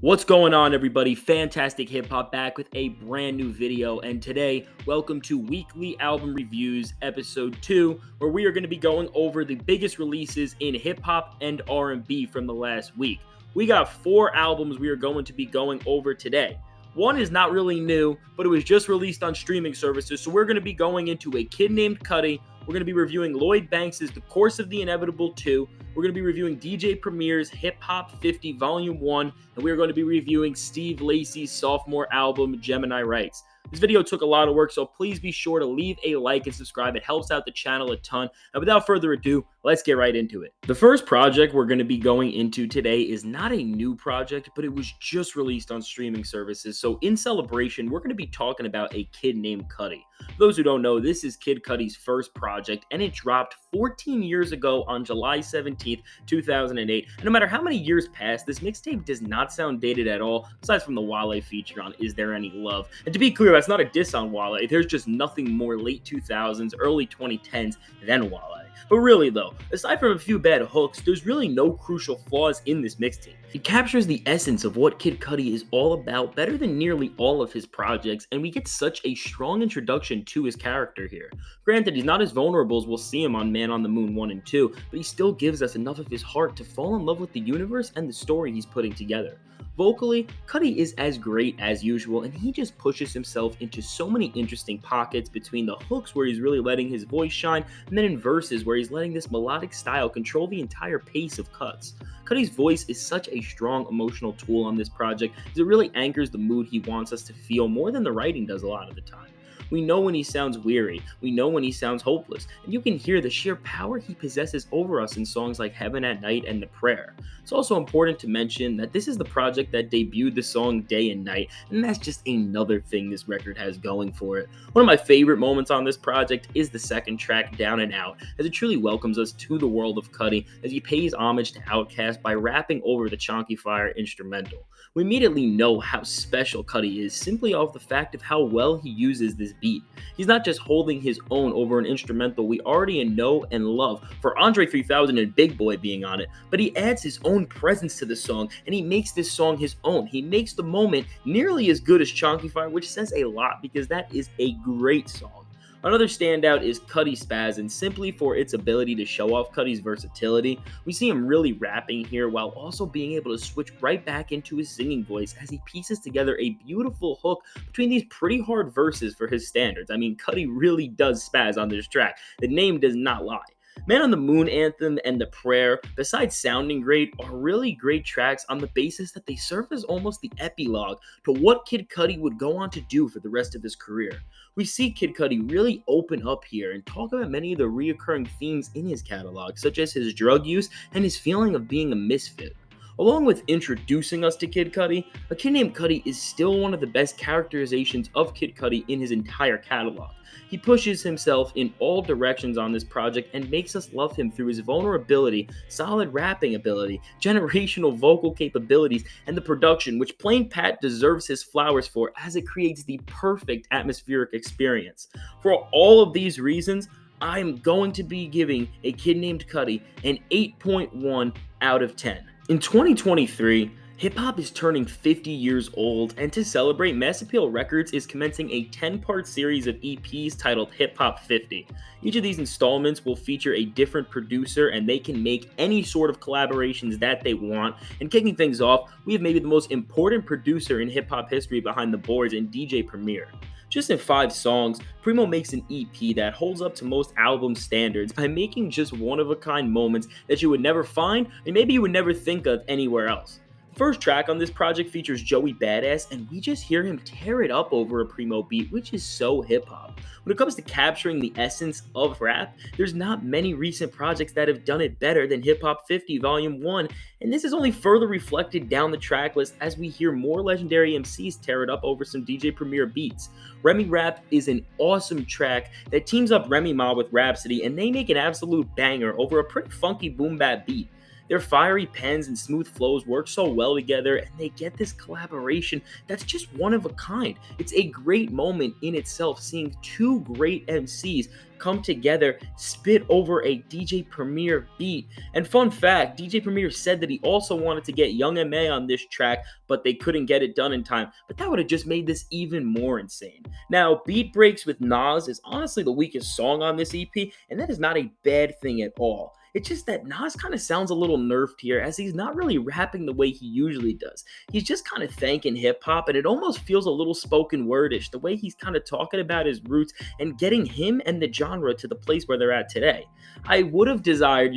What's going on, everybody? Fantastic Hip Hop back with a brand new video. And today, welcome to Weekly Album Reviews, Episode 2, where we are going to be going over the biggest releases in hip hop and R&B from the last week. We got 4 albums we are going to be going over today. One is not really new, but it was just released on streaming services, so we're going to be going into A Kid Named Cudi. We're going to be reviewing Lloyd Banks' The Course of the Inevitable 2. We're going to be reviewing DJ Premier's Hip Hop 50 Volume 1, and we're going to be reviewing Steve Lacy's sophomore album, Gemini Rights. This video took a lot of work, so please be sure to leave a like and subscribe. It helps out the channel a ton. And without further ado, let's get right into it. The first project we're going to be going into today is not a new project, but it was just released on streaming services. So in celebration, we're going to be talking about A Kid Named Cudi. For those who don't know, this is Kid Cudi's first project, and it dropped 14 years ago on July 17th, 2008. And no matter how many years pass, this mixtape does not sound dated at all, aside from the Wale feature on Is There Any Love. And to be clear, that's not a diss on Wale. There's just nothing more late 2000s, early 2010s than Wale. But really though, aside from a few bad hooks, there's really no crucial flaws in this mixtape. It captures the essence of what Kid Cudi is all about better than nearly all of his projects, and we get such a strong introduction to his character here. Granted, he's not as vulnerable as we'll see him on Man on the Moon 1 and 2, but he still gives us enough of his heart to fall in love with the universe and the story he's putting together. Vocally, Cudi is as great as usual, and he just pushes himself into so many interesting pockets between the hooks where he's really letting his voice shine, and then in verses where he's letting this melodic style control the entire pace of cuts. Cudi's voice is such a strong emotional tool on this project, as it really anchors the mood he wants us to feel more than the writing does a lot of the time. We know when he sounds weary, we know when he sounds hopeless, and you can hear the sheer power he possesses over us in songs like Heaven at Night and The Prayer. It's also important to mention that this is the project that debuted the song Day and Night, and that's just another thing this record has going for it. One of my favorite moments on this project is the second track, Down and Out, as it truly welcomes us to the world of Cudi as he pays homage to Outkast by rapping over the Chonky Fire instrumental. We immediately know how special Cudi is simply off the fact of how well he uses this beat. He's not just holding his own over an instrumental we already know and love for Andre 3000 and Big Boy being on it, but he adds his own presence to the song and he makes this song his own. He makes the moment nearly as good as Chonky Fire, which says a lot because that is a great song. Another standout is Cudi Spaz, and simply for its ability to show off Cudi's versatility, we see him really rapping here while also being able to switch right back into his singing voice as he pieces together a beautiful hook between these pretty hard verses for his standards. I mean, Cudi really does spaz on this track. The name does not lie. Man on the Moon Anthem and The Prayer, besides sounding great, are really great tracks on the basis that they serve as almost the epilogue to what Kid Cudi would go on to do for the rest of his career. We see Kid Cudi really open up here and talk about many of the reoccurring themes in his catalog, such as his drug use and his feeling of being a misfit. Along with introducing us to Kid Cudi, A Kid Named Cudi is still one of the best characterizations of Kid Cudi in his entire catalog. He pushes himself in all directions on this project and makes us love him through his vulnerability, solid rapping ability, generational vocal capabilities, and the production, which Plain Pat deserves his flowers for as it creates the perfect atmospheric experience. For all of these reasons, I'm going to be giving A Kid Named Cudi an 8.1 out of 10. In 2023, hip-hop is turning 50 years old, and to celebrate, Mass Appeal Records is commencing a 10-part series of EPs titled Hip Hop 50. Each of these installments will feature a different producer, and they can make any sort of collaborations that they want. And kicking things off, we have maybe the most important producer in hip-hop history behind the boards in DJ Premier. Just in 5 songs, Primo makes an EP that holds up to most album standards by making just one-of-a-kind moments that you would never find and maybe you would never think of anywhere else. The first track on this project features Joey Badass, and we just hear him tear it up over a Primo beat, which is so hip-hop. When it comes to capturing the essence of rap, there's not many recent projects that have done it better than Hip Hop 50 Volume 1, and this is only further reflected down the track list as we hear more legendary MCs tear it up over some DJ Premier beats. Remy Rap is an awesome track that teams up Remy Ma with Rhapsody, and they make an absolute banger over a pretty funky boom bap beat. Their fiery pens and smooth flows work so well together, and they get this collaboration that's just one of a kind. It's a great moment in itself seeing two great MCs come together, spit over a DJ Premier beat. And fun fact, DJ Premier said that he also wanted to get Young M.A. on this track, but they couldn't get it done in time. But that would have just made this even more insane. Now, Beat Breaks with Nas is honestly the weakest song on this EP, and that is not a bad thing at all. It's just that Nas kind of sounds a little nerfed here, as he's not really rapping the way he usually does. He's just kind of thanking hip hop, and it almost feels a little spoken wordish, the way he's kind of talking about his roots and getting him and the genre to the place where they're at today. I would have desired,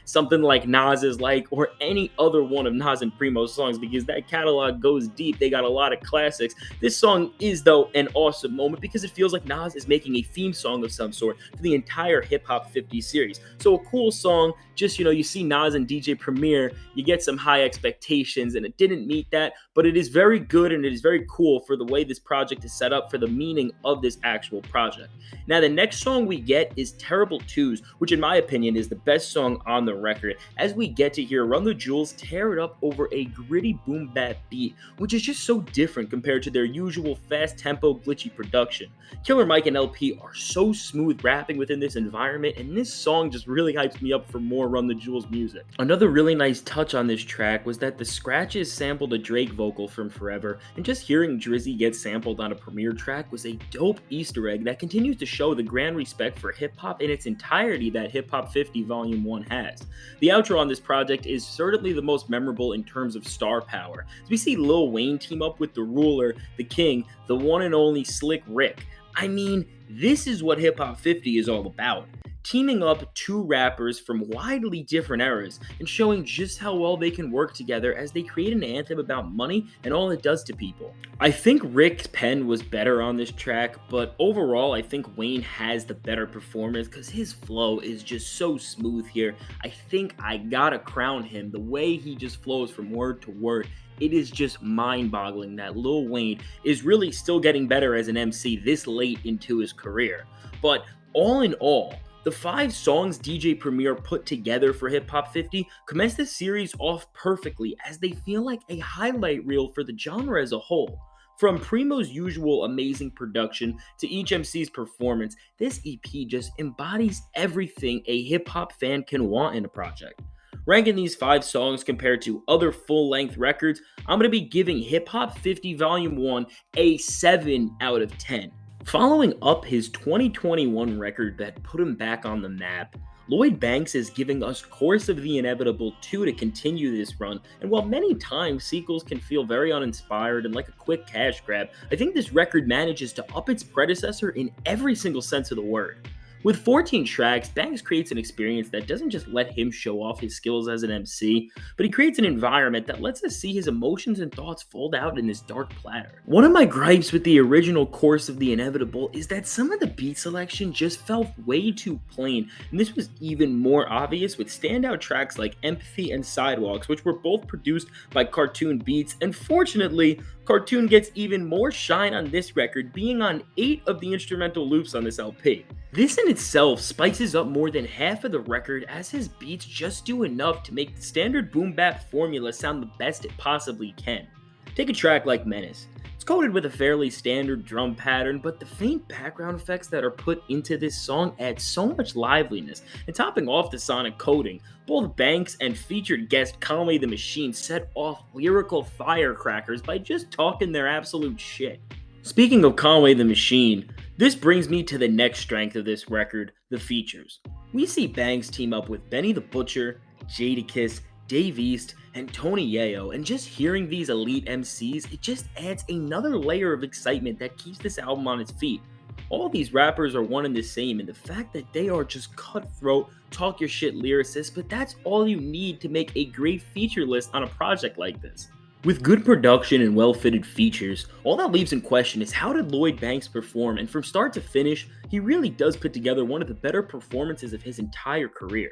something like Nas's Like, or any other one of Nas and Primo's songs, because that catalog goes deep. They got a lot of classics. This song is, though, an awesome moment because it feels like Nas is making a theme song of some sort for the entire Hip Hop 50 series. So a cool song. Just, you see Nas and DJ Premier, you get some high expectations, and it didn't meet that, but it is very good, and it is very cool for the way this project is set up for the meaning of this actual project. Now, the next song we get is Terrible Twos, which in my opinion is the best song on the record, as we get to hear Run the Jewels tear it up over a gritty boom bap beat, which is just so different compared to their usual fast tempo glitchy production. Killer Mike and LP are so smooth rapping within this environment, and this song just really hypes me up for more Run the Jewels music. Another really nice touch on this track was that the scratches sampled a Drake vocal from Forever, and just hearing Drizzy get sampled on a Premier track was a dope Easter egg that continues to show the grand respect for hip hop in its entirety that Hip Hop 50 Volume 1 has. The outro on this project is certainly the most memorable in terms of star power, as we see Lil Wayne team up with the Ruler, the King, the one and only Slick Rick. I mean, this is what Hip Hop 50 is all about. Teaming up two rappers from widely different eras and showing just how well they can work together as they create an anthem about money and all it does to people. I think Rick's pen was better on this track, but overall I think Wayne has the better performance because his flow is just so smooth here. I think I gotta crown him. The way he just flows from word to word, it is just mind-boggling that Lil Wayne is really still getting better as an MC this late into his career. But all in all, the 5 songs DJ Premier put together for Hip Hop 50 commence the series off perfectly, as they feel like a highlight reel for the genre as a whole. From Primo's usual amazing production to each MC's performance, this EP just embodies everything a hip hop fan can want in a project. Ranking these 5 songs compared to other full-length records, I'm going to be giving Hip Hop 50 Volume 1 a 7 out of 10. Following up his 2021 record that put him back on the map, Lloyd Banks is giving us Course of the Inevitable 2 to continue this run, and while many times sequels can feel very uninspired and like a quick cash grab, I think this record manages to up its predecessor in every single sense of the word. With 14 tracks, Banks creates an experience that doesn't just let him show off his skills as an MC, but he creates an environment that lets us see his emotions and thoughts fold out in this dark platter. One of my gripes with the original Course of the Inevitable is that some of the beat selection just felt way too plain, and this was even more obvious with standout tracks like Empathy and Sidewalks, which were both produced by Cartoon Beats, and fortunately, Cartoon gets even more shine on this record, being on 8 of the instrumental loops on this LP. This in itself spices up more than half of the record, as his beats just do enough to make the standard boom bap formula sound the best it possibly can. Take a track like Menace. It's coated with a fairly standard drum pattern, but the faint background effects that are put into this song add so much liveliness, and topping off the sonic coating, both Banks and featured guest Conway the Machine set off lyrical firecrackers by just talking their absolute shit. Speaking of Conway the Machine, this brings me to the next strength of this record, the features. We see Banks team up with Benny the Butcher, Jadakiss, Dave East, and Tony Yayo, and just hearing these elite MCs, it just adds another layer of excitement that keeps this album on its feet. All these rappers are one and the same, and the fact that they are just cutthroat, talk your shit lyricists, but that's all you need to make a great feature list on a project like this. With good production and well-fitted features, all that leaves in question is how did Lloyd Banks perform, and from start to finish, he really does put together one of the better performances of his entire career.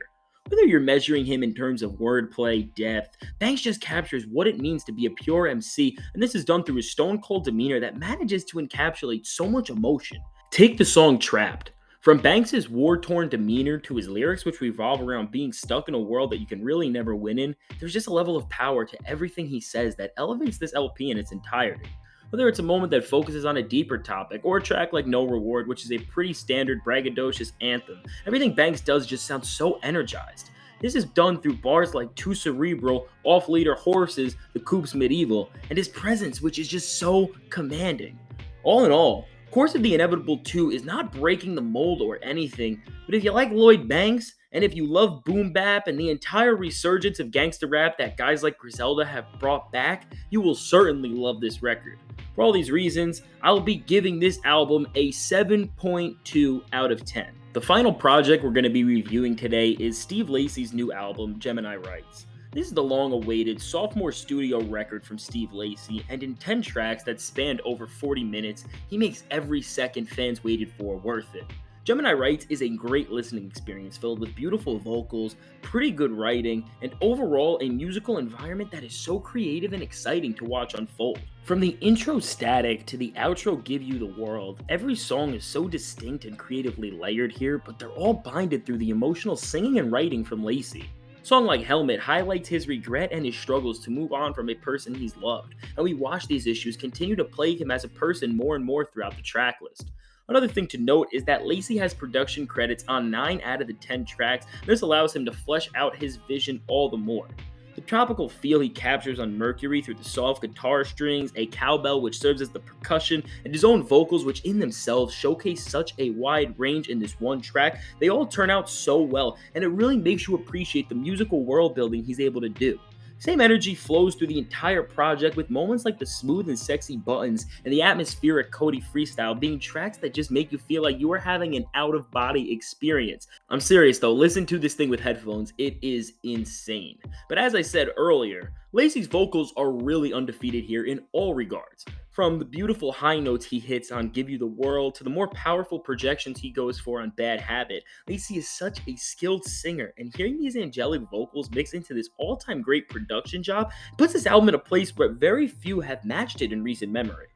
Whether you're measuring him in terms of wordplay, depth, Banks just captures what it means to be a pure MC, and this is done through his stone-cold demeanor that manages to encapsulate so much emotion. Take the song Trapped. From Banks' war-torn demeanor to his lyrics, which revolve around being stuck in a world that you can really never win in, there's just a level of power to everything he says that elevates this LP in its entirety. Whether it's a moment that focuses on a deeper topic, or a track like No Reward, which is a pretty standard braggadocious anthem, everything Banks does just sounds so energized. This is done through bars like Too Cerebral, Off Leader Horses, The Coop's Medieval, and his presence, which is just so commanding. All in all, Course of the Inevitable 2 is not breaking the mold or anything, but if you like Lloyd Banks, and if you love boom bap and the entire resurgence of gangsta rap that guys like Griselda have brought back, you will certainly love this record. For all these reasons, I'll be giving this album a 7.2 out of 10. The final project we're going to be reviewing today is Steve Lacy's new album, Gemini Rights. This is the long-awaited sophomore studio record from Steve Lacy, and in 10 tracks that spanned over 40 minutes, he makes every second fans waited for worth it. Gemini Rights is a great listening experience filled with beautiful vocals, pretty good writing, and overall a musical environment that is so creative and exciting to watch unfold. From the intro Static to the outro Give You the World, every song is so distinct and creatively layered here, but they're all binded through the emotional singing and writing from Lacy. A song like Helmet highlights his regret and his struggles to move on from a person he's loved, and we watch these issues continue to plague him as a person more and more throughout the track list. Another thing to note is that Lacy has production credits on 9 out of the 10 tracks. This allows him to flesh out his vision all the more. The tropical feel he captures on Mercury through the soft guitar strings, a cowbell which serves as the percussion, and his own vocals which in themselves showcase such a wide range in this one track, they all turn out so well, and it really makes you appreciate the musical world building he's able to do. Same energy flows through the entire project, with moments like the smooth and sexy buttons and the atmospheric Cudi freestyle being tracks that just make you feel like you are having an out-of-body experience. I'm serious though, listen to this thing with headphones, it is insane. But as I said earlier, Lacy's vocals are really undefeated here in all regards. From the beautiful high notes he hits on Give You the World to the more powerful projections he goes for on Bad Habit, Lacy is such a skilled singer, and hearing these angelic vocals mixed into this all-time great production job puts this album in a place where very few have matched it in recent memory.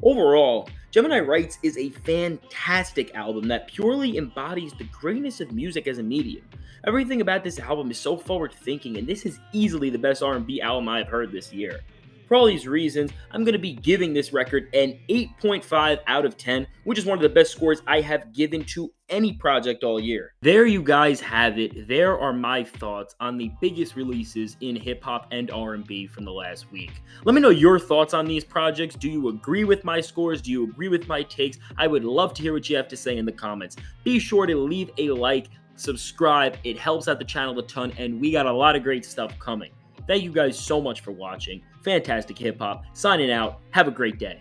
Overall, Gemini Rights is a fantastic album that purely embodies the greatness of music as a medium. Everything about this album is so forward-thinking, and this is easily the best R&B album I've heard this year. For all these reasons, I'm going to be giving this record an 8.5 out of 10, which is one of the best scores I have given to any project all year. There you guys have it. There are my thoughts on the biggest releases in hip-hop and R&B from the last week. Let me know your thoughts on these projects. Do you agree with my scores? Do you agree with my takes? I would love to hear what you have to say in the comments. Be sure to leave a like, subscribe. It helps out the channel a ton, and we got a lot of great stuff coming. Thank you guys so much for watching. Fantastic hip hop. Signing out. Have a great day.